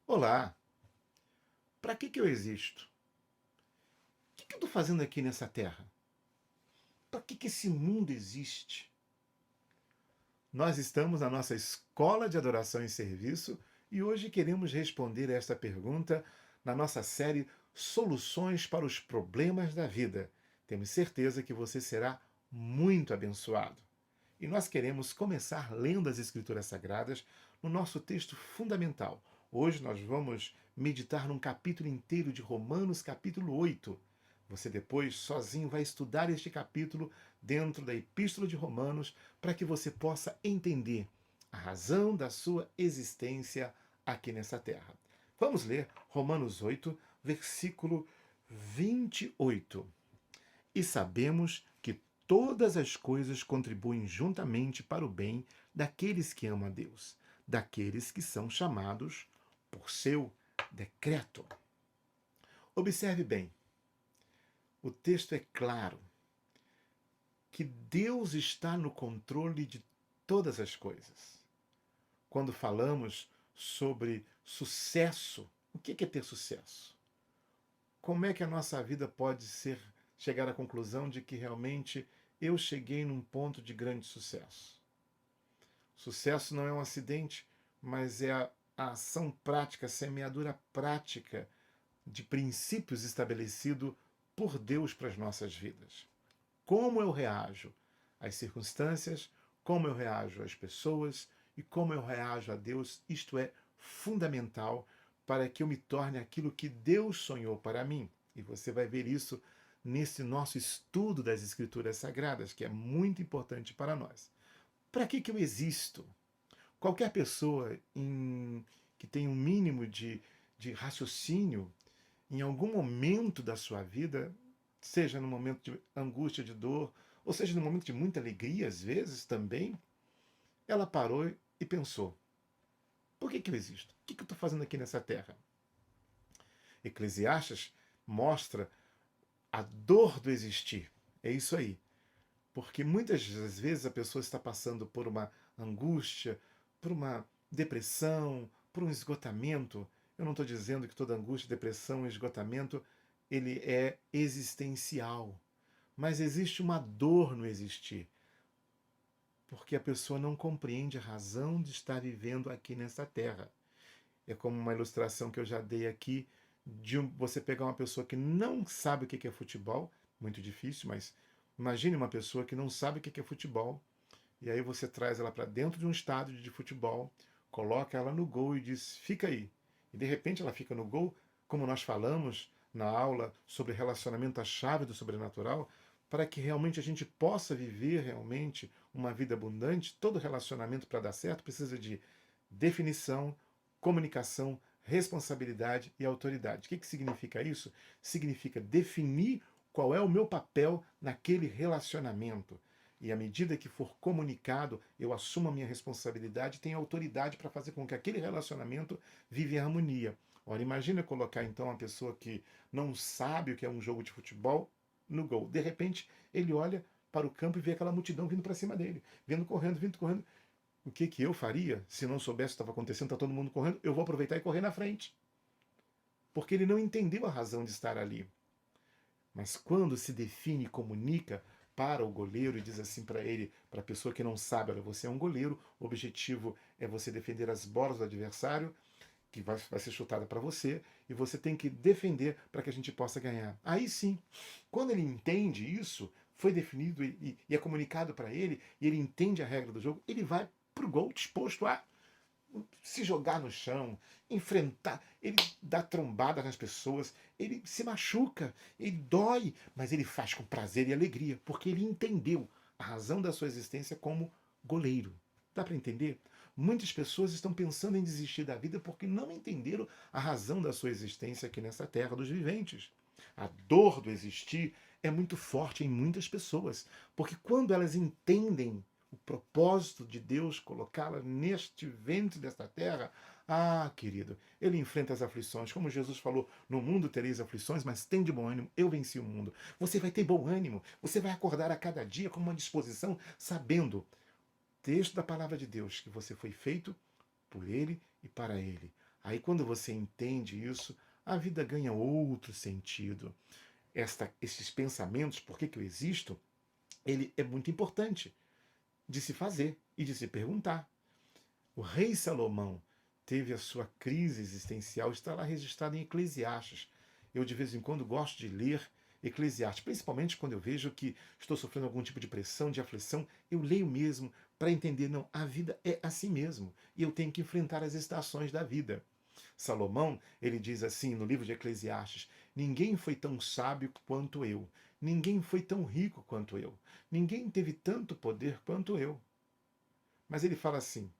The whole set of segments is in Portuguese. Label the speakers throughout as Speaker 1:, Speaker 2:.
Speaker 1: Olá, para que eu existo? O que eu estou fazendo aqui nessa terra? Para que esse mundo existe? Nós estamos na nossa escola de adoração e serviço e hoje queremos responder esta pergunta na nossa série Soluções para os Problemas da Vida. Temos certeza que você será muito abençoado. E nós queremos começar lendo as Escrituras Sagradas no nosso texto fundamental. Hoje nós vamos meditar num capítulo inteiro de Romanos, capítulo 8. Você depois, sozinho, vai estudar este capítulo dentro da Epístola de Romanos para que você possa entender a razão da sua existência aqui nessa terra. Vamos ler Romanos 8, versículo 28. E sabemos que todas as coisas contribuem juntamente para o bem daqueles que amam a Deus, daqueles que são chamados por seu decreto. Observe bem, o texto é claro que Deus está no controle de todas as coisas. Quando falamos sobre sucesso, o que é ter sucesso? Como é que a nossa vida pode chegar à conclusão de que realmente eu cheguei num ponto de grande sucesso? Sucesso não é um acidente, mas é a ação prática, a semeadura prática de princípios estabelecidos por Deus para as nossas vidas. Como eu reajo às circunstâncias, como eu reajo às pessoas e como eu reajo a Deus, isto é fundamental para que eu me torne aquilo que Deus sonhou para mim. E você vai ver isso nesse nosso estudo das Escrituras Sagradas, que é muito importante para nós. Para que eu existo? Qualquer pessoa que tem um mínimo de raciocínio, em algum momento da sua vida, seja no momento de angústia, de dor, ou seja no momento de muita alegria, às vezes também, ela parou e pensou: por que eu existo? O que eu estou fazendo aqui nessa terra? Eclesiastes mostra a dor do existir. É isso aí. Porque muitas das vezes a pessoa está passando por uma angústia, por uma depressão, por um esgotamento. Eu não estou dizendo que toda angústia, depressão, esgotamento, ele é existencial. Mas existe uma dor no existir. Porque a pessoa não compreende a razão de estar vivendo aqui nessa terra. É como uma ilustração que eu já dei aqui de você pegar uma pessoa que não sabe o que é futebol, muito difícil, mas imagine uma pessoa que não sabe o que é futebol, e aí você traz ela para dentro de um estádio de futebol, coloca ela no gol e diz: fica aí. E de repente ela fica no gol, como nós falamos na aula sobre relacionamento, a chave do sobrenatural, para que realmente a gente possa viver realmente uma vida abundante. Todo relacionamento para dar certo precisa de definição, comunicação, responsabilidade e autoridade. O que significa isso? Significa definir qual é o meu papel naquele relacionamento. E à medida que for comunicado, eu assumo a minha responsabilidade e tenho autoridade para fazer com que aquele relacionamento vive em harmonia. Ora, imagina colocar então uma pessoa que não sabe o que é um jogo de futebol no gol. De repente, ele olha para o campo e vê aquela multidão vindo para cima dele, vindo correndo. O que eu faria se não soubesse o que estava acontecendo, está todo mundo correndo? Eu vou aproveitar e correr na frente. Porque ele não entendeu a razão de estar ali. Mas quando se define e comunica para o goleiro e diz assim para ele, para a pessoa que não sabe: olha, você é um goleiro, o objetivo é você defender as bolas do adversário, que vai ser chutada para você, e você tem que defender para que a gente possa ganhar. Aí sim, quando ele entende isso, foi definido e é comunicado para ele, e ele entende a regra do jogo, ele vai pro gol disposto a se jogar no chão, enfrentar, ele dá trombada nas pessoas, ele se machuca, ele dói, mas ele faz com prazer e alegria, porque ele entendeu a razão da sua existência como goleiro. Dá para entender? Muitas pessoas estão pensando em desistir da vida porque não entenderam a razão da sua existência aqui nessa terra dos viventes. A dor do existir é muito forte em muitas pessoas, porque quando elas entendem o propósito de Deus colocá-la neste ventre desta terra, querido, ele enfrenta as aflições. Como Jesus falou: no mundo tereis aflições, mas tem de bom ânimo, eu venci o mundo. Você vai ter bom ânimo, você vai acordar a cada dia com uma disposição, sabendo, texto da palavra de Deus, que você foi feito por ele e para ele. Aí quando você entende isso, a vida ganha outro sentido. Esses pensamentos, por que eu existo, ele é muito importante de se fazer e de se perguntar. O rei Salomão teve a sua crise existencial, está lá registrado em Eclesiastes. Eu, de vez em quando, gosto de ler Eclesiastes, principalmente quando eu vejo que estou sofrendo algum tipo de pressão, de aflição, eu leio mesmo para entender, não, a vida é assim mesmo, e eu tenho que enfrentar as estações da vida. Salomão, ele diz assim no livro de Eclesiastes: ninguém foi tão sábio quanto eu, ninguém foi tão rico quanto eu, ninguém teve tanto poder quanto eu. Mas ele fala assim: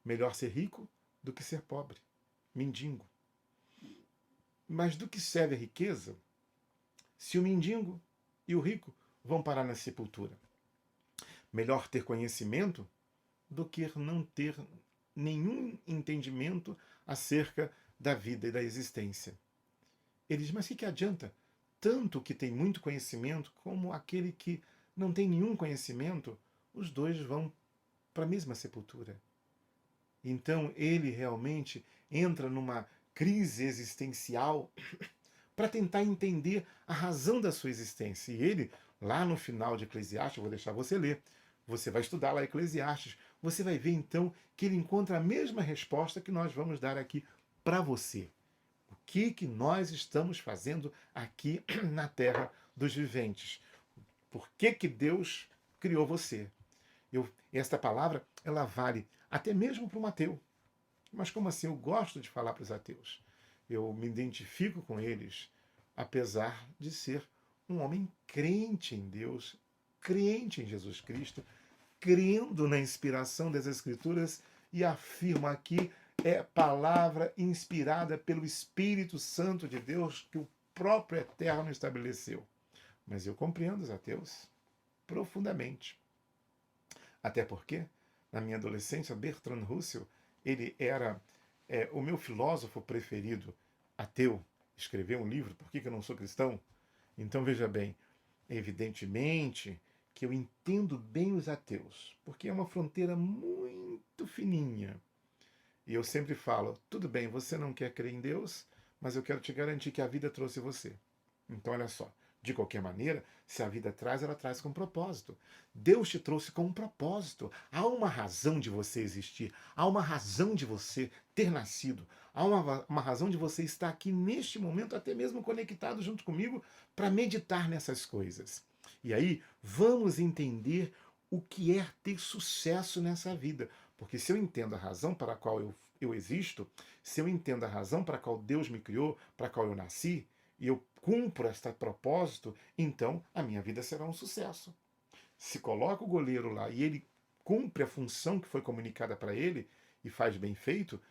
Speaker 1: melhor ser rico do que ser pobre, mendigo. Mas do que serve a riqueza se o mendigo e o rico vão parar na sepultura? Melhor ter conhecimento do que não ter nenhum entendimento acerca da vida e da existência. Ele diz: mas o que adianta? Tanto que tem muito conhecimento como aquele que não tem nenhum conhecimento, os dois vão para a mesma sepultura. Então ele realmente entra numa crise existencial para tentar entender a razão da sua existência. E ele, lá no final de Eclesiastes, eu vou deixar você ler, você vai estudar lá Eclesiastes, você vai ver então que ele encontra a mesma resposta que nós vamos dar aqui para você. O que nós estamos fazendo aqui na terra dos viventes? Por que Deus criou você? Esta palavra, ela vale até mesmo para um ateu. Mas como assim? Eu gosto de falar para os ateus. Eu me identifico com eles, apesar de ser um homem crente em Deus, crente em Jesus Cristo, crendo na inspiração das Escrituras, e afirmo aqui é palavra inspirada pelo Espírito Santo de Deus que o próprio Eterno estabeleceu. Mas eu compreendo os ateus profundamente. Até porque, na minha adolescência, Bertrand Russell, ele era o meu filósofo preferido, ateu. Escreveu um livro, Por que eu não sou cristão? Então, veja bem, evidentemente que eu entendo bem os ateus, porque é uma fronteira muito fininha. E eu sempre falo, tudo bem, você não quer crer em Deus, mas eu quero te garantir que a vida trouxe você. Então, olha só, de qualquer maneira, se a vida traz, ela traz com propósito. Deus te trouxe com um propósito. Há uma razão de você existir, há uma razão de você ter nascido, há uma razão de você estar aqui neste momento, até mesmo conectado junto comigo, para meditar nessas coisas. E aí, vamos entender o que é ter sucesso nessa vida. Porque se eu entendo a razão para a qual eu existo, se eu entendo a razão para a qual Deus me criou, para a qual eu nasci, e eu cumpro este propósito, então a minha vida será um sucesso. Se coloca o goleiro lá e ele cumpre a função que foi comunicada para ele e faz bem feito,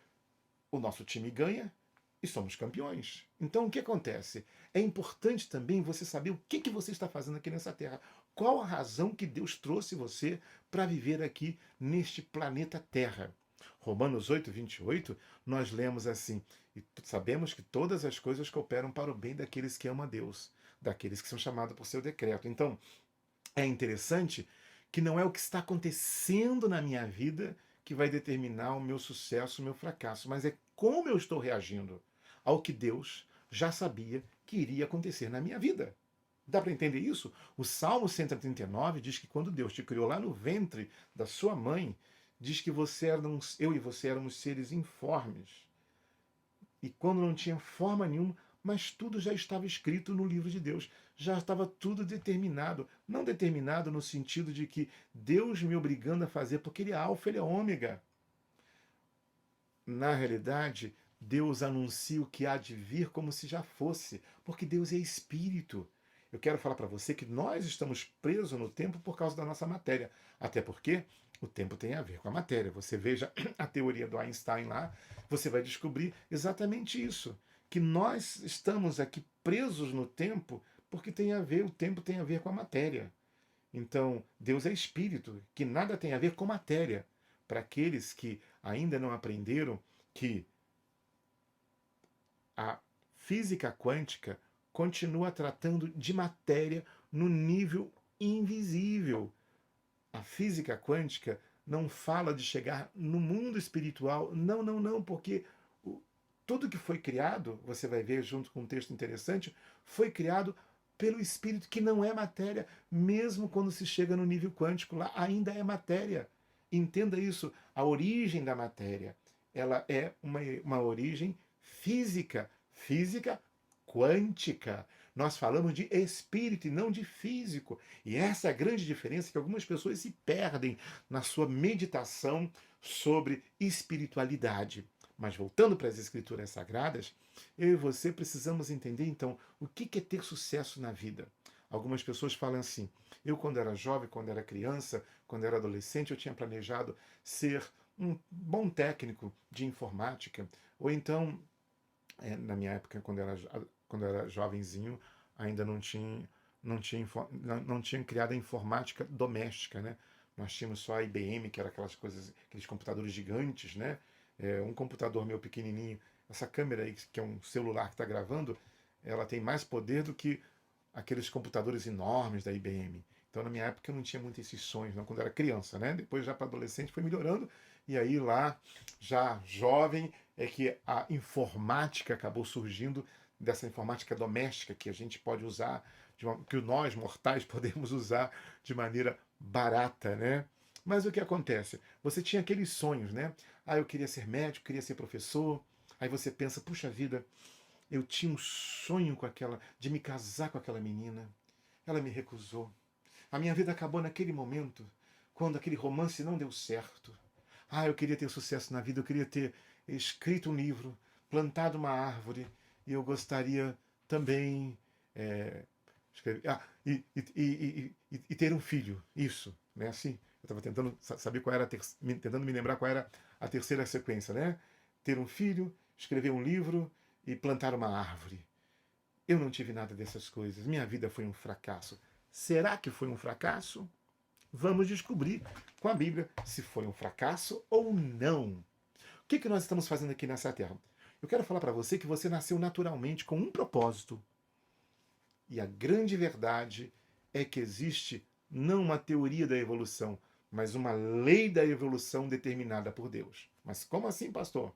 Speaker 1: o nosso time ganha e somos campeões. Então o que acontece? É importante também você saber o que você está fazendo aqui nessa terra. Qual a razão que Deus trouxe você para viver aqui neste planeta Terra? Romanos 8, 28, nós lemos assim: e sabemos que todas as coisas cooperam para o bem daqueles que amam a Deus, daqueles que são chamados por seu decreto. Então, é interessante que não é o que está acontecendo na minha vida que vai determinar o meu sucesso, o meu fracasso, mas é como eu estou reagindo ao que Deus já sabia que iria acontecer na minha vida. Dá para entender isso? O Salmo 139 diz que quando Deus te criou lá no ventre da sua mãe, diz que eu e você éramos seres informes. E quando não tinha forma nenhuma, mas tudo já estava escrito no livro de Deus. Já estava tudo determinado. Não determinado no sentido de que Deus me obrigando a fazer, porque Ele é alfa, Ele é ômega. Na realidade, Deus anuncia o que há de vir como se já fosse, porque Deus é espírito. Eu quero falar para você que nós estamos presos no tempo por causa da nossa matéria. Até porque o tempo tem a ver com a matéria. Você veja a teoria do Einstein lá, você vai descobrir exatamente isso. Que nós estamos aqui presos no tempo porque o tempo tem a ver com a matéria. Então, Deus é espírito, que nada tem a ver com matéria. Para aqueles que ainda não aprenderam que a física quântica continua tratando de matéria no nível invisível. A física quântica não fala de chegar no mundo espiritual. Não, não, não, porque tudo que foi criado, você vai ver junto com um texto interessante, foi criado pelo Espírito, que não é matéria, mesmo quando se chega no nível quântico, lá ainda é matéria. Entenda isso, a origem da matéria, ela é uma origem física, física quântica. Nós falamos de espírito e não de físico. E essa é a grande diferença que algumas pessoas se perdem na sua meditação sobre espiritualidade. Mas voltando para as escrituras sagradas, eu e você precisamos entender então o que é ter sucesso na vida. Algumas pessoas falam assim: eu, quando era jovem, quando era criança, quando era adolescente, eu tinha planejado ser um bom técnico de informática. Ou então, na minha época, quando eu era jovenzinho, ainda não tinha criado a informática doméstica, né? Nós tínhamos só a IBM, que era aquelas coisas, aqueles computadores gigantes, né? Um computador meu pequenininho, essa câmera aí, que é um celular que está gravando, ela tem mais poder do que aqueles computadores enormes da IBM. Então, na minha época, eu não tinha muito esses sonhos, não, quando eu era criança, né? Depois, já para adolescente, foi melhorando. E aí, lá, já jovem, é que a informática acabou surgindo, dessa informática doméstica que a gente pode usar, que nós, mortais, podemos usar de maneira barata, né? Mas o que acontece? Você tinha aqueles sonhos, né? Ah, eu queria ser médico, queria ser professor. Aí você pensa, puxa vida, eu tinha um sonho de me casar com aquela menina. Ela me recusou. A minha vida acabou naquele momento, quando aquele romance não deu certo. Ah, eu queria ter sucesso na vida, eu queria ter escrito um livro, plantado uma árvore, e eu gostaria também escrever, e ter um filho. Isso, né? Assim, eu estava tentando saber qual era tentando me lembrar qual era a terceira sequência, né? Ter um filho, escrever um livro e plantar uma árvore. Eu não tive nada dessas coisas. Minha vida foi um fracasso. Será que foi um fracasso? Vamos descobrir com a Bíblia se foi um fracasso ou não. O que nós estamos fazendo aqui nessa terra? Eu quero falar para você que você nasceu naturalmente com um propósito. E a grande verdade é que existe não uma teoria da evolução, mas uma lei da evolução determinada por Deus. Mas como assim, pastor?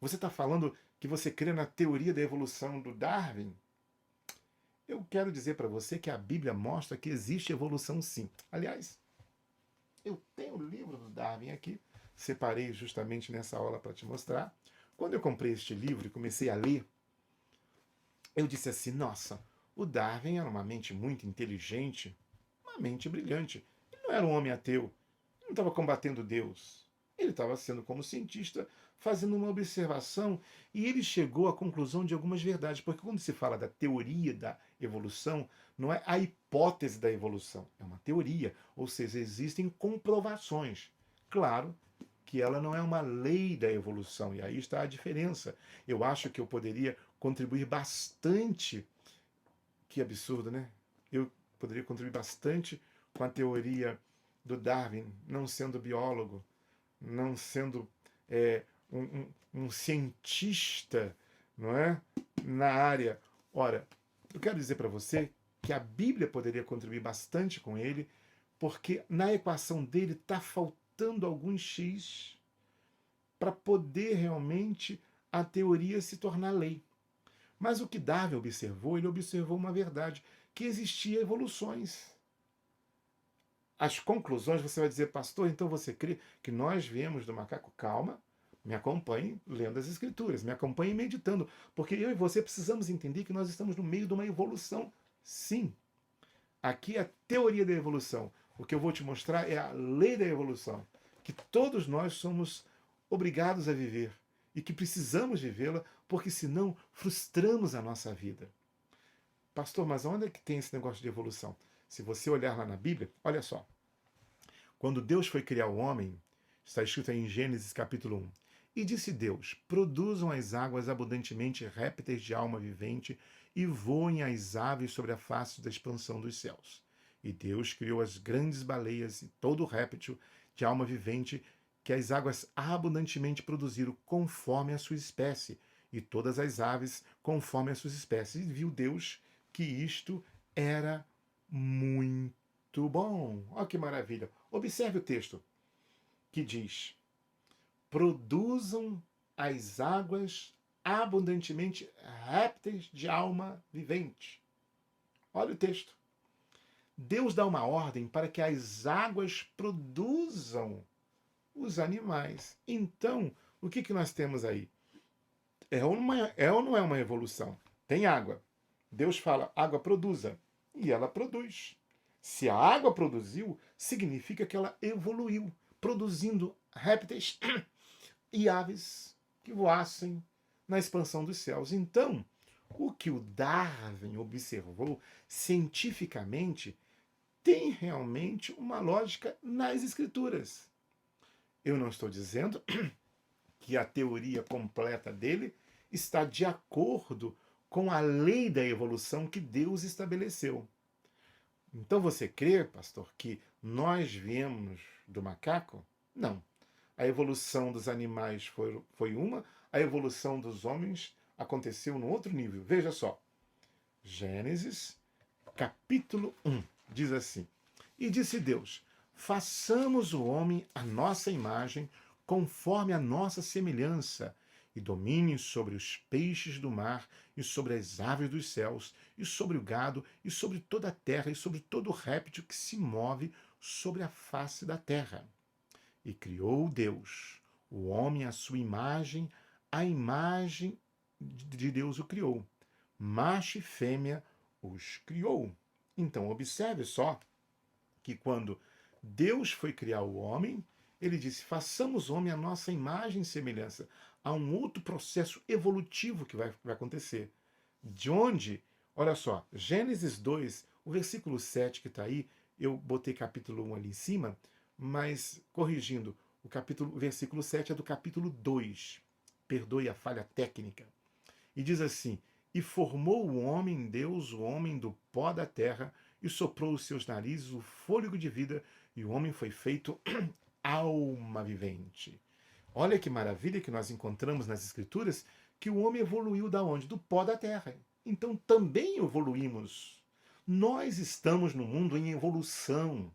Speaker 1: Você está falando que você crê na teoria da evolução do Darwin? Eu quero dizer para você que a Bíblia mostra que existe evolução sim. Aliás, eu tenho o livro do Darwin aqui, separei justamente nessa aula para te mostrar. Quando eu comprei este livro e comecei a ler, eu disse assim: nossa, o Darwin era uma mente muito inteligente, uma mente brilhante. Ele não era um homem ateu, ele não estava combatendo Deus. Ele estava sendo, como cientista, fazendo uma observação e ele chegou à conclusão de algumas verdades. Porque quando se fala da teoria da evolução, não é a hipótese da evolução, é uma teoria. Ou seja, existem comprovações. Claro que ela não é uma lei da evolução, e aí está a diferença. Eu acho que eu poderia contribuir bastante. Que absurdo, né? Eu poderia contribuir bastante com a teoria do Darwin, não sendo biólogo, não sendo um cientista, não é? Na área. Ora, eu quero dizer para você que a Bíblia poderia contribuir bastante com ele, porque na equação dele está faltando algum X para poder realmente a teoria se tornar lei. Mas o que Darwin observou, ele observou uma verdade, que existia evoluções. As conclusões, você vai dizer, pastor, então você crê que nós viemos do macaco? Calma, me acompanhe lendo as escrituras, me acompanhe meditando, porque eu e você precisamos entender que nós estamos no meio de uma evolução. Sim, aqui é a teoria da evolução. O que eu vou te mostrar é a lei da evolução, que todos nós somos obrigados a viver e que precisamos vivê-la, porque senão frustramos a nossa vida. Pastor, mas onde é que tem esse negócio de evolução? Se você olhar lá na Bíblia, olha só. Quando Deus foi criar o homem, está escrito aí em Gênesis capítulo 1. E disse Deus: produzam as águas abundantemente répteis de alma vivente e voem as aves sobre a face da expansão dos céus. E Deus criou as grandes baleias e todo réptil de alma vivente que as águas abundantemente produziram conforme a sua espécie, e todas as aves conforme as suas espécies. E viu Deus que isto era muito bom. Olha que maravilha. Observe o texto que diz: produzam as águas abundantemente répteis de alma vivente. Olha o texto. Deus dá uma ordem para que as águas produzam os animais. Então, o que nós temos aí? É ou não é uma evolução? Tem água. Deus fala, água produza. E ela produz. Se a água produziu, significa que ela evoluiu, produzindo répteis e aves que voassem na expansão dos céus. Então, o que o Darwin observou cientificamente tem realmente uma lógica nas escrituras. Eu não estou dizendo que a teoria completa dele está de acordo com a lei da evolução que Deus estabeleceu. Então você crê, pastor, que nós viemos do macaco? Não. A evolução dos animais foi uma, a evolução dos homens aconteceu no outro nível. Veja só. Gênesis, capítulo 1, diz assim: E disse Deus: façamos o homem à nossa imagem, conforme a nossa semelhança, e domine sobre os peixes do mar, e sobre as aves dos céus, e sobre o gado, e sobre toda a terra, e sobre todo réptil que se move sobre a face da terra. E criou Deus o homem à sua imagem, a imagem de Deus o criou. Macho e fêmea os criou. Então, observe só que quando Deus foi criar o homem, ele disse: façamos o homem à nossa imagem e semelhança. Há um outro processo evolutivo que vai acontecer. De onde, olha só, Gênesis 2, o versículo 7 que está aí, eu botei capítulo 1 ali em cima, mas corrigindo, o versículo 7 é do capítulo 2. Perdoe a falha técnica. E diz assim: E formou o homem Deus, o homem do pó da terra, e soprou os seus narizes o fôlego de vida, e o homem foi feito alma vivente. Olha que maravilha que nós encontramos nas Escrituras, que o homem evoluiu da onde? Do pó da terra. Então também evoluímos. Nós estamos no mundo em evolução.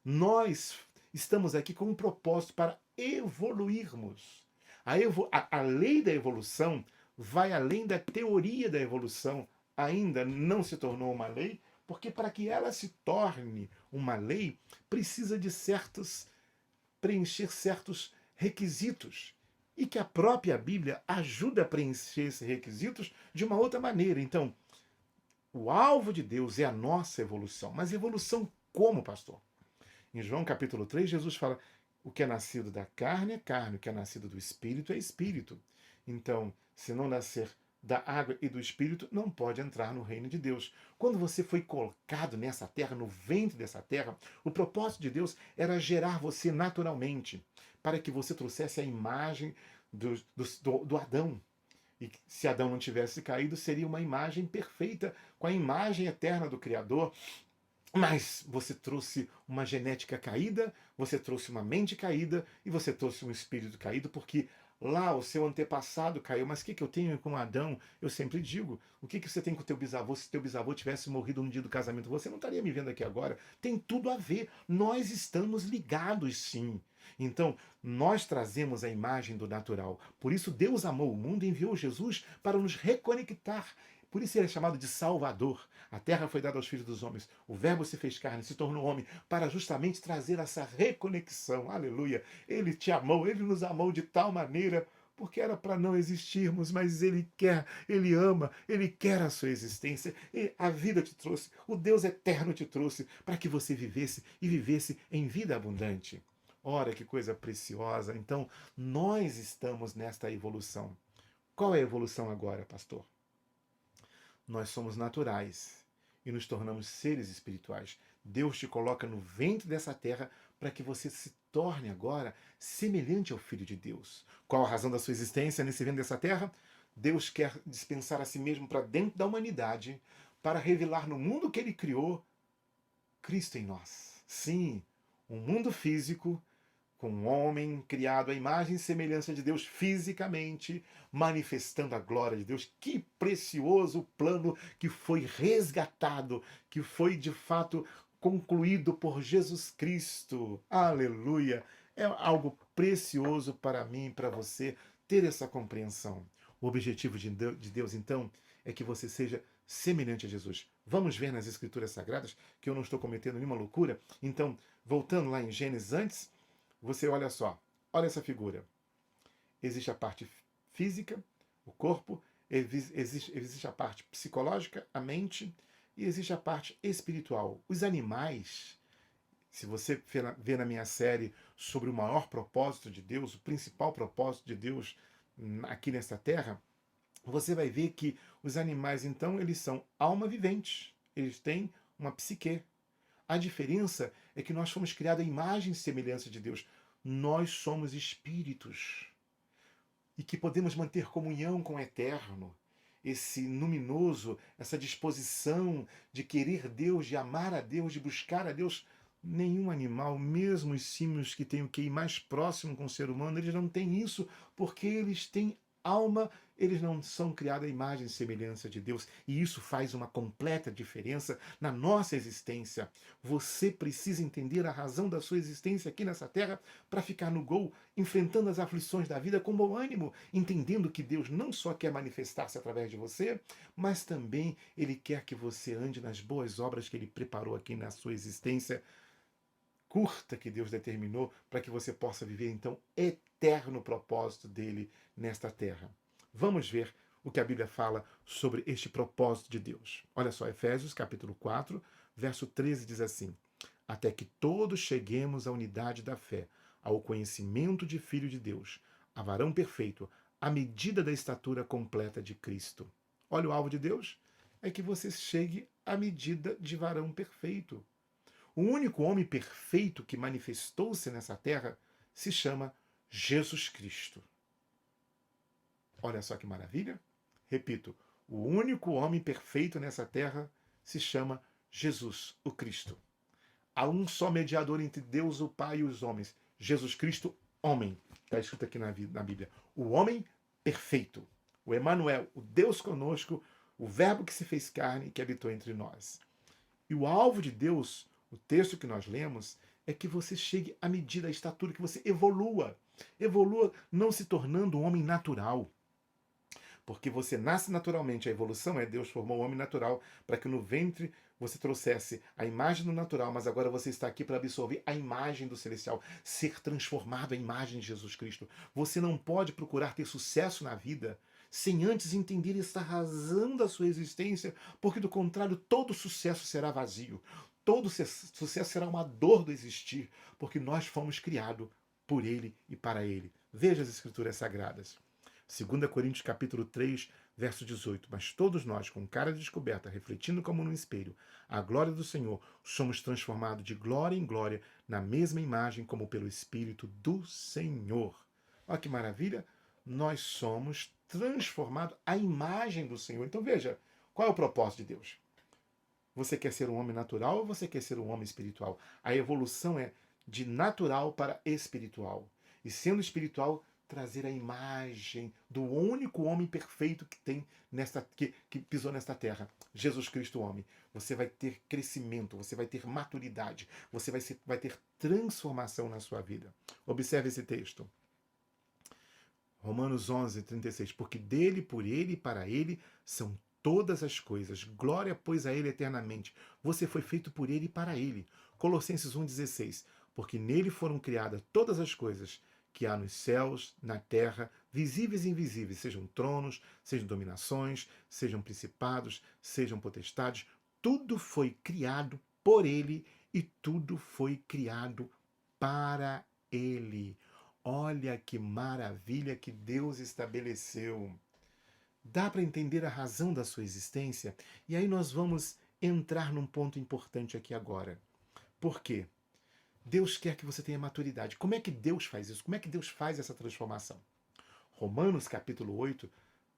Speaker 1: Nós estamos aqui com um propósito para evoluirmos. A lei da evolução vai além da teoria da evolução. Ainda não se tornou uma lei, porque para que ela se torne uma lei, precisa de preencher certos requisitos. E que a própria Bíblia ajuda a preencher esses requisitos de uma outra maneira. Então, o alvo de Deus é a nossa evolução. Mas evolução como, pastor? Em João capítulo 3, Jesus fala: o que é nascido da carne é carne, o que é nascido do espírito é espírito. Então, se não nascer da água e do espírito, não pode entrar no reino de Deus. Quando você foi colocado nessa terra, no ventre dessa terra, o propósito de Deus era gerar você naturalmente, para que você trouxesse a imagem do Adão. E se Adão não tivesse caído, seria uma imagem perfeita, com a imagem eterna do Criador. Mas você trouxe uma genética caída, você trouxe uma mente caída e você trouxe um espírito caído, porque lá o seu antepassado caiu. Mas o que eu tenho com Adão? Eu sempre digo: o que você tem com o teu bisavô? Se teu bisavô tivesse morrido no dia do casamento, você não estaria me vendo aqui agora. Tem tudo a ver. Nós estamos ligados, sim. Então, nós trazemos a imagem do natural. Por isso, Deus amou o mundo e enviou Jesus para nos reconectar. Por isso ele é chamado de Salvador. A terra foi dada aos filhos dos homens. O Verbo se fez carne, se tornou homem, para justamente trazer essa reconexão. Aleluia! Ele te amou, ele nos amou de tal maneira, porque era para não existirmos, mas ele quer, ele ama, ele quer a sua existência. E a vida te trouxe, o Deus eterno te trouxe para que você vivesse e vivesse em vida abundante. Ora, que coisa preciosa! Então, nós estamos nesta evolução. Qual é a evolução agora, pastor? Nós somos naturais e nos tornamos seres espirituais. Deus te coloca no ventre dessa terra para que você se torne agora semelhante ao Filho de Deus. Qual a razão da sua existência nesse ventre dessa terra? Deus quer dispensar a si mesmo para dentro da humanidade para revelar no mundo que ele criou Cristo em nós. Sim, um mundo físico com um homem criado à imagem e semelhança de Deus fisicamente, manifestando a glória de Deus. Que precioso plano que foi resgatado, que foi de fato concluído por Jesus Cristo. Aleluia! É algo precioso para mim e para você ter essa compreensão. O objetivo de Deus, então, é que você seja semelhante a Jesus. Vamos ver nas Escrituras Sagradas que eu não estou cometendo nenhuma loucura. Então, voltando lá em Gênesis antes, você olha só, olha essa figura. Existe a parte física, o corpo, existe a parte psicológica, a mente, e existe a parte espiritual. Os animais, se você vê na minha série sobre o maior propósito de Deus, o principal propósito de Deus aqui nesta terra, você vai ver que os animais, então, eles são alma vivente, eles têm uma psique. A diferença é que nós fomos criados à imagem e semelhança de Deus. Nós somos espíritos e que podemos manter comunhão com o eterno. Esse luminoso, essa disposição de querer Deus, de amar a Deus, de buscar a Deus. Nenhum animal, mesmo os símios que têm o QI mais próximo com o ser humano, eles não têm isso, porque eles têm alma, eles não são criados à imagem e semelhança de Deus. E isso faz uma completa diferença na nossa existência. Você precisa entender a razão da sua existência aqui nessa terra para ficar no gol, enfrentando as aflições da vida com bom ânimo, entendendo que Deus não só quer manifestar-se através de você, mas também Ele quer que você ande nas boas obras que Ele preparou aqui na sua existência curta que Deus determinou para que você possa viver, então, eterno propósito dele nesta terra. Vamos ver o que a Bíblia fala sobre este propósito de Deus. Olha só, Efésios capítulo 4, verso 13 diz assim: até que todos cheguemos à unidade da fé, ao conhecimento de Filho de Deus, a varão perfeito, à medida da estatura completa de Cristo. Olha, o alvo de Deus é que você chegue à medida de varão perfeito. O único homem perfeito que manifestou-se nessa terra se chama Jesus Cristo. Olha só que maravilha. Repito, o único homem perfeito nessa terra se chama Jesus, o Cristo. Há um só mediador entre Deus, o Pai e os homens. Jesus Cristo, homem. Está escrito aqui na Bíblia. O homem perfeito. O Emanuel, o Deus conosco, o verbo que se fez carne e que habitou entre nós. E o alvo de Deus, o texto que nós lemos, é que você chegue à medida, à estatura, que você evolua. Evolua não se tornando um homem natural. Porque você nasce naturalmente, a evolução é Deus formou o homem natural para que no ventre você trouxesse a imagem do natural, mas agora você está aqui para absorver a imagem do celestial, ser transformado à imagem de Jesus Cristo. Você não pode procurar ter sucesso na vida sem antes entender essa razão da sua existência, porque do contrário, todo sucesso será vazio. Todo sucesso será uma dor do existir, porque nós fomos criados por Ele e para Ele. Veja as Escrituras Sagradas. 2 Coríntios capítulo 3, verso 18. Mas todos nós, com cara descoberta, refletindo como num espelho, a glória do Senhor, somos transformados de glória em glória, na mesma imagem como pelo Espírito do Senhor. Olha que maravilha! Nós somos transformados à imagem do Senhor. Então veja, qual é o propósito de Deus? Você quer ser um homem natural ou você quer ser um homem espiritual? A evolução é de natural para espiritual. E sendo espiritual, trazer a imagem do único homem perfeito que tem que pisou nesta terra, Jesus Cristo homem. Você vai ter crescimento, você vai ter maturidade, você vai ter transformação na sua vida. Observe esse texto. Romanos 11, 36. Porque dele, por ele e para ele são todas as coisas. Glória, pois, a ele eternamente. Você foi feito por ele e para ele. Colossenses 1,16. Porque nele foram criadas todas as coisas que há nos céus, na terra, visíveis e invisíveis, sejam tronos, sejam dominações, sejam principados, sejam potestades. Tudo foi criado por ele e tudo foi criado para ele. Olha que maravilha que Deus estabeleceu. Dá para entender a razão da sua existência? E aí nós vamos entrar num ponto importante aqui agora. Por quê? Deus quer que você tenha maturidade. Como é que Deus faz isso? Como é que Deus faz essa transformação? Romanos capítulo 8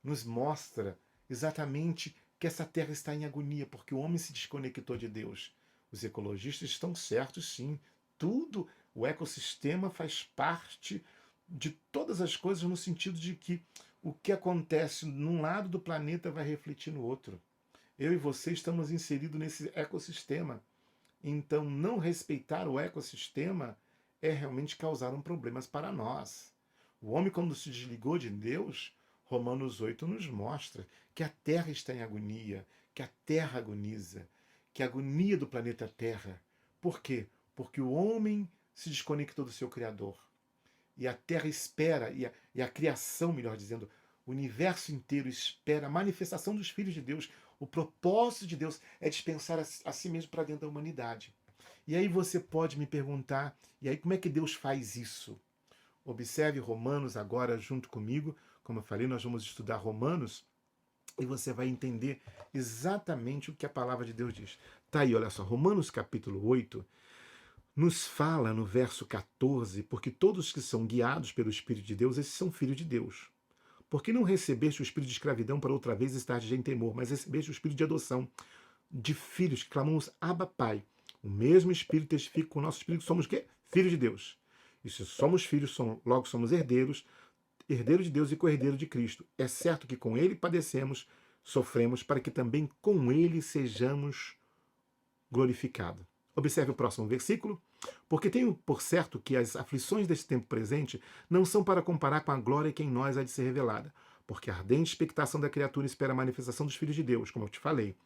Speaker 1: nos mostra exatamente que essa terra está em agonia, porque o homem se desconectou de Deus. Os ecologistas estão certos, sim. Tudo, o ecossistema faz parte de todas as coisas no sentido de que o que acontece num lado do planeta vai refletir no outro. Eu e você estamos inseridos nesse ecossistema. Então, não respeitar o ecossistema é realmente causar um problema para nós. O homem, quando se desligou de Deus, Romanos 8 nos mostra que a Terra está em agonia, que a Terra agoniza, que a agonia do planeta Terra. Por quê? Porque o homem se desconectou do seu Criador. E a Terra espera, e a criação, melhor dizendo, o universo inteiro espera a manifestação dos filhos de Deus. O propósito de Deus é dispensar a si mesmo para dentro da humanidade. E aí você pode me perguntar, e aí como é que Deus faz isso? Observe Romanos agora junto comigo. Como eu falei, nós vamos estudar Romanos e você vai entender exatamente o que a palavra de Deus diz. Tá aí, olha só, Romanos capítulo 8 nos fala no verso 14, porque todos que são guiados pelo Espírito de Deus, esses são filhos de Deus. Porque não recebeste o espírito de escravidão para outra vez estar em temor, mas recebeste o espírito de adoção, de filhos, que clamamos Abba Pai. O mesmo Espírito testifica com o nosso Espírito que somos o quê? Filhos de Deus. E se somos filhos, logo somos herdeiros, herdeiro de Deus e co-herdeiro de Cristo. É certo que com ele padecemos, sofremos, para que também com ele sejamos glorificados. Observe o próximo versículo. Porque tenho por certo que as aflições deste tempo presente não são para comparar com a glória que em nós há de ser revelada. Porque a ardente expectação da criatura espera a manifestação dos filhos de Deus, como eu te falei.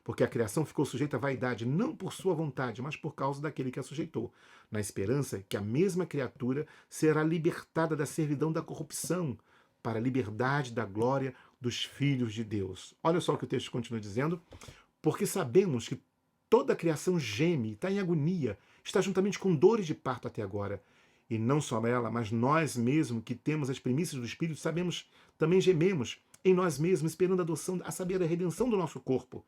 Speaker 1: Porque a criação ficou sujeita à vaidade, não por sua vontade, mas por causa daquele que a sujeitou, na esperança que a mesma criatura será libertada da servidão da corrupção, para a liberdade da glória dos filhos de Deus. Olha só o que o texto continua dizendo. Porque sabemos que toda a criação geme, está em agonia, está juntamente com dores de parto até agora. E não só ela, mas nós mesmos que temos as primícias do Espírito, sabemos, também gememos em nós mesmos, esperando a adoção, a saber, a redenção do nosso corpo.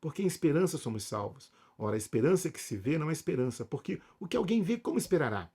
Speaker 1: Porque em esperança somos salvos. Ora, a esperança que se vê não é esperança, porque o que alguém vê, como esperará?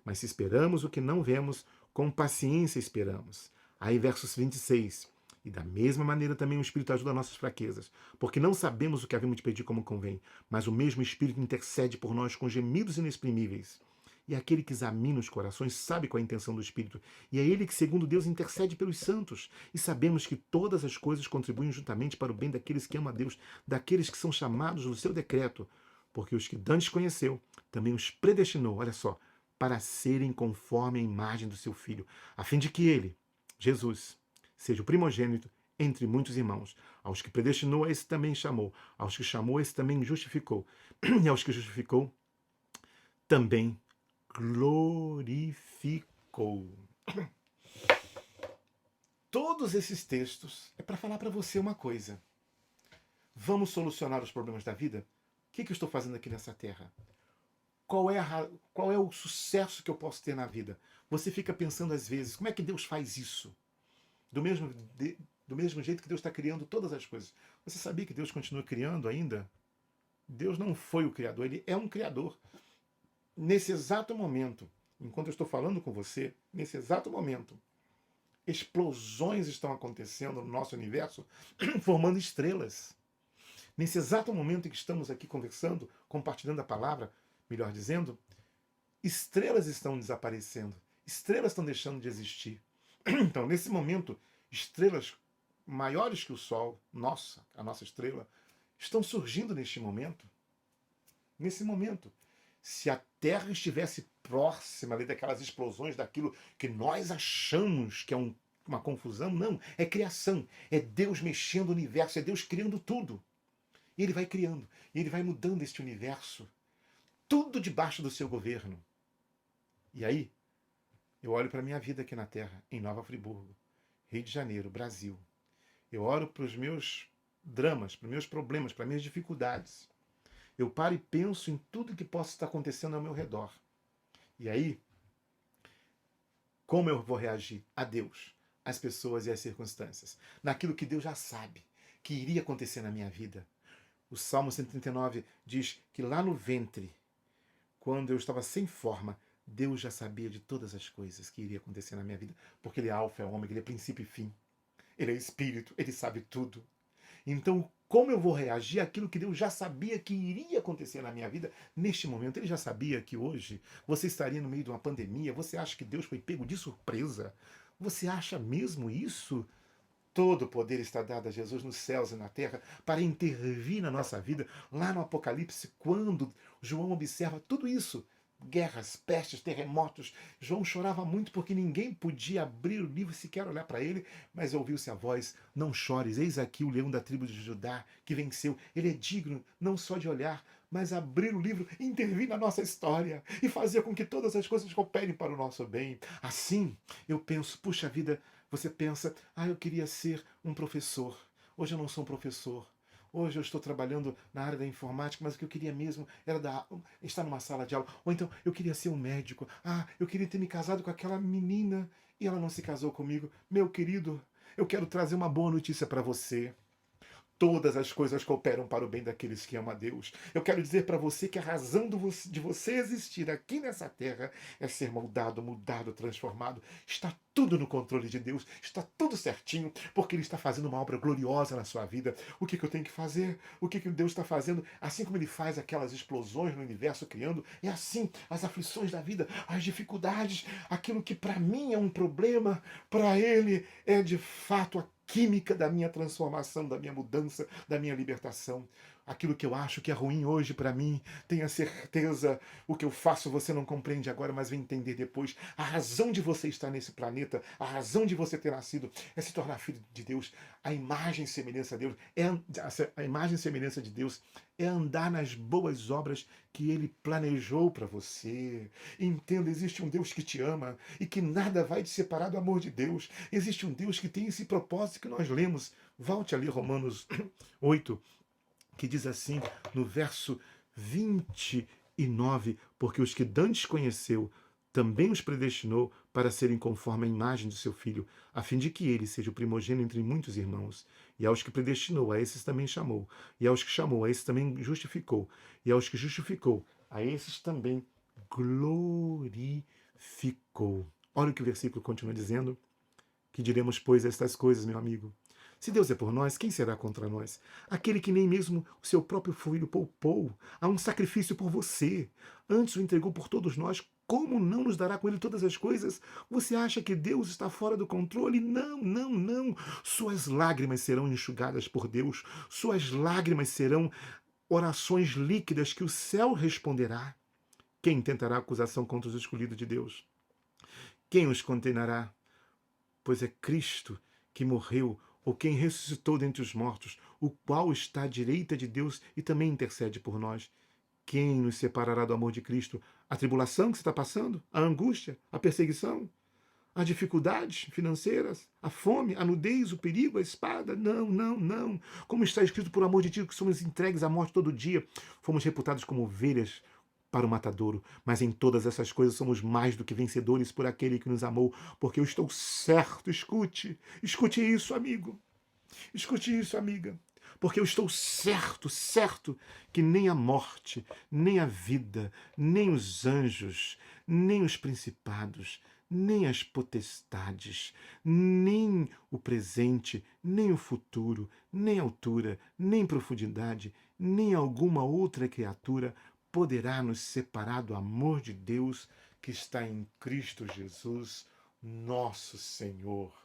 Speaker 1: Mas se esperamos o que não vemos, com paciência esperamos. Aí versos 26. E da mesma maneira também o Espírito ajuda nossas fraquezas, porque não sabemos o que havemos de pedir como convém, mas o mesmo Espírito intercede por nós com gemidos inexprimíveis. E aquele que examina os corações sabe qual é a intenção do Espírito, e é ele que, segundo Deus, intercede pelos santos. E sabemos que todas as coisas contribuem juntamente para o bem daqueles que amam a Deus, daqueles que são chamados no seu decreto, porque os que dantes conheceu, também os predestinou, olha só, para serem conforme a imagem do seu Filho, a fim de que ele, Jesus, seja o primogênito entre muitos irmãos. Aos que predestinou, a esse também chamou. Aos que chamou, a esse também justificou. E aos que justificou, também glorificou. Todos esses textos é para falar para você uma coisa. Vamos solucionar os problemas da vida? O que eu estou fazendo aqui nessa terra? Qual é o sucesso que eu posso ter na vida? Você fica pensando às vezes, como é que Deus faz isso? Do mesmo jeito que Deus está criando todas as coisas. Você sabia que Deus continua criando ainda? Deus não foi o Criador, Ele é um Criador. Nesse exato momento, enquanto eu estou falando com você, nesse exato momento, explosões estão acontecendo no nosso universo, formando estrelas. Nesse exato momento em que estamos aqui conversando, compartilhando a palavra, melhor dizendo, estrelas estão desaparecendo, estrelas estão deixando de existir. Então, nesse momento, estrelas maiores que o Sol, a nossa estrela, estão surgindo neste momento. Nesse momento. Se a Terra estivesse próxima ali daquelas explosões, daquilo que nós achamos que é uma confusão, não, é criação. É Deus mexendo o universo, é Deus criando tudo. E Ele vai criando, e Ele vai mudando este universo. Tudo debaixo do seu governo. E aí, eu olho para a minha vida aqui na Terra, em Nova Friburgo, Rio de Janeiro, Brasil. Eu olho para os meus dramas, para os meus problemas, para as minhas dificuldades. Eu paro e penso em tudo que possa estar acontecendo ao meu redor. E aí, como eu vou reagir a Deus, às pessoas e às circunstâncias? Naquilo que Deus já sabe que iria acontecer na minha vida. O Salmo 139 diz que lá no ventre, quando eu estava sem forma, Deus já sabia de todas as coisas que iria acontecer na minha vida, porque Ele é alfa, é ômega, Ele é princípio e fim. Ele é Espírito, Ele sabe tudo. Então, como eu vou reagir àquilo que Deus já sabia que iria acontecer na minha vida neste momento? Ele já sabia que hoje você estaria no meio de uma pandemia. Você acha que Deus foi pego de surpresa? Você acha mesmo isso? Todo o poder está dado a Jesus nos céus e na terra para intervir na nossa vida. Lá no Apocalipse, quando João observa tudo isso, guerras, pestes, terremotos. João chorava muito porque ninguém podia abrir o livro sequer olhar para ele, mas ouviu-se a voz: não chores, eis aqui o leão da tribo de Judá que venceu. Ele é digno não só de olhar, mas abrir o livro, intervir na nossa história e fazer com que todas as coisas cooperem para o nosso bem. Assim, eu penso, puxa vida, você pensa, eu queria ser um professor. Hoje eu não sou um professor. Hoje eu estou trabalhando na área da informática, mas o que eu queria mesmo era estar numa sala de aula. Ou então eu queria ser um médico. Eu queria ter me casado com aquela menina e ela não se casou comigo. Meu querido, eu quero trazer uma boa notícia para você. Todas as coisas cooperam para o bem daqueles que amam a Deus. Eu quero dizer para você que a razão de você existir aqui nessa terra é ser moldado, mudado, transformado. Está tudo no controle de Deus, está tudo certinho, porque Ele está fazendo uma obra gloriosa na sua vida. O que eu tenho que fazer? O que Deus está fazendo? Assim como Ele faz aquelas explosões no universo criando, é assim as aflições da vida, as dificuldades, aquilo que para mim é um problema, para Ele é de fato a química da minha transformação, da minha mudança, da minha libertação. Aquilo que eu acho que é ruim hoje para mim, tenha certeza, o que eu faço você não compreende agora, mas vai entender depois. A razão de você estar nesse planeta, a razão de você ter nascido é se tornar filho de Deus. A imagem e semelhança de Deus a imagem e semelhança de Deus é andar nas boas obras que Ele planejou para você. Entenda, existe um Deus que te ama e que nada vai te separar do amor de Deus. Existe um Deus que tem esse propósito que nós lemos. Volte ali, Romanos 8, que diz assim, no verso 29, porque os que dantes conheceu, também os predestinou para serem conforme a imagem do seu Filho, a fim de que ele seja o primogênito entre muitos irmãos. E aos que predestinou, a esses também chamou. E aos que chamou, a esses também justificou. E aos que justificou, a esses também glorificou. Olha o que o versículo continua dizendo. Que diremos, pois, estas coisas, meu amigo? Se Deus é por nós, quem será contra nós? Aquele que nem mesmo o seu próprio filho poupou a um sacrifício por você, antes o entregou por todos nós, como não nos dará com ele todas as coisas? Você acha que Deus está fora do controle? Não, não, não. Suas lágrimas serão enxugadas por Deus. Suas lágrimas serão orações líquidas que o céu responderá. Quem tentará acusação contra os escolhidos de Deus? Quem os condenará? Pois é Cristo que morreu, ou quem ressuscitou dentre os mortos, o qual está à direita de Deus e também intercede por nós. Quem nos separará do amor de Cristo? A tribulação que você está passando? A angústia? A perseguição? As dificuldades financeiras? A fome? A nudez? O perigo? A espada? Não, não, não. Como está escrito, por amor de Ti, que somos entregues à morte todo dia. Fomos reputados como ovelhas para o matadouro, mas em todas essas coisas somos mais do que vencedores por aquele que nos amou, porque eu estou certo, escute isso, amigo, escute isso, amiga, porque eu estou certo, certo, que nem a morte, nem a vida, nem os anjos, nem os principados, nem as potestades, nem o presente, nem o futuro, nem altura, nem profundidade, nem alguma outra criatura poderá nos separar do amor de Deus que está em Cristo Jesus, nosso Senhor.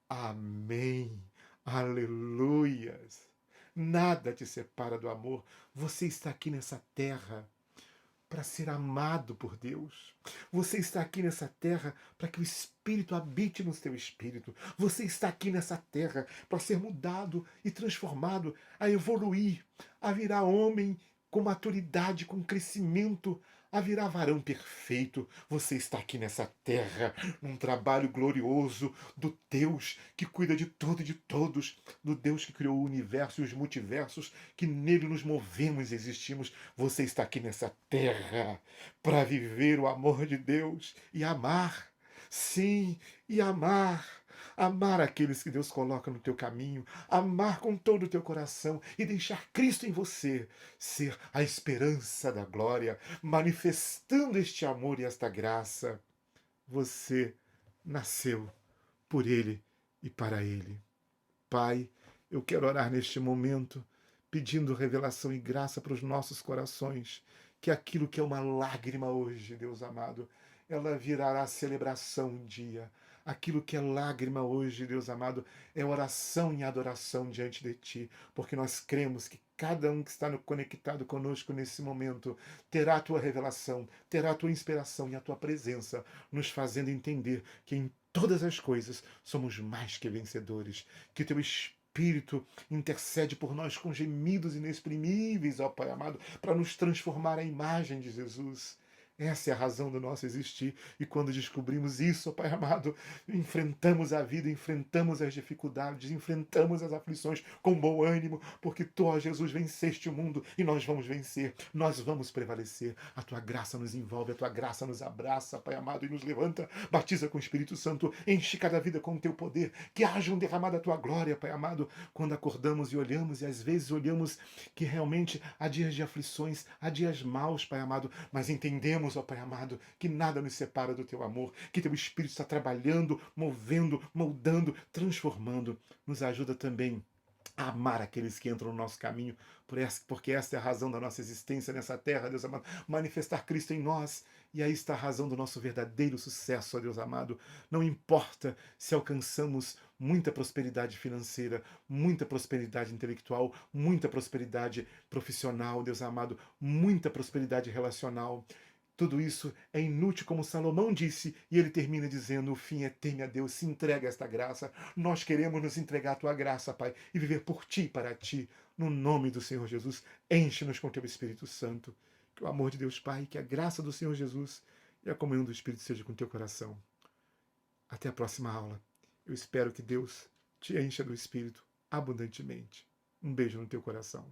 Speaker 1: Amém. Aleluias. Nada te separa do amor. Você está aqui nessa terra para ser amado por Deus. Você está aqui nessa terra para que o Espírito habite no seu espírito. Você está aqui nessa terra para ser mudado e transformado, a evoluir, a virar homem com maturidade, com crescimento, a virar varão perfeito. Você está aqui nessa terra, num trabalho glorioso do Deus que cuida de tudo e de todos, do Deus que criou o universo e os multiversos, que nele nos movemos e existimos. Você está aqui nessa terra para viver o amor de Deus e amar. Sim, e amar. Amar aqueles que Deus coloca no teu caminho, amar com todo o teu coração e deixar Cristo em você ser a esperança da glória, manifestando este amor e esta graça. Você nasceu por Ele e para Ele. Pai, eu quero orar neste momento, pedindo revelação e graça para os nossos corações, que aquilo que é uma lágrima hoje, Deus amado, ela virará celebração um dia. Aquilo que é lágrima hoje, Deus amado, é oração e adoração diante de Ti, porque nós cremos que cada um que está conectado conosco nesse momento terá a tua revelação, terá a tua inspiração e a tua presença, nos fazendo entender que em todas as coisas somos mais que vencedores, que teu Espírito intercede por nós com gemidos inexprimíveis, ó Pai amado, para nos transformar à imagem de Jesus. Essa é a razão do nosso existir. E quando descobrimos isso, ó Pai amado, enfrentamos a vida, enfrentamos as dificuldades, enfrentamos as aflições com bom ânimo, porque tu, ó Jesus, venceste o mundo e nós vamos vencer, nós vamos prevalecer. A tua graça nos envolve, a tua graça nos abraça, Pai amado, e nos levanta, batiza com o Espírito Santo, enche cada vida com o teu poder, que haja um derramado da tua glória, Pai amado, quando acordamos e olhamos, e às vezes olhamos que realmente há dias de aflições, há dias maus, Pai amado, mas entendemos, ó Pai amado, que nada nos separa do teu amor, que teu Espírito está trabalhando, movendo, moldando, transformando. Nos ajuda também a amar aqueles que entram no nosso caminho, porque esta é a razão da nossa existência nessa terra, Deus amado, manifestar Cristo em nós. E aí está a razão do nosso verdadeiro sucesso, ó Deus amado. Não importa se alcançamos muita prosperidade financeira, muita prosperidade intelectual, muita prosperidade profissional, Deus amado, muita prosperidade relacional. Tudo isso é inútil, como Salomão disse, e ele termina dizendo: o fim é teme a Deus, se entrega a esta graça. Nós queremos nos entregar à tua graça, Pai, e viver por ti e para ti. No nome do Senhor Jesus, enche-nos com teu Espírito Santo. Que o amor de Deus Pai, que a graça do Senhor Jesus e a comunhão do Espírito seja com teu coração. Até a próxima aula. Eu espero que Deus te encha do Espírito abundantemente. Um beijo no teu coração.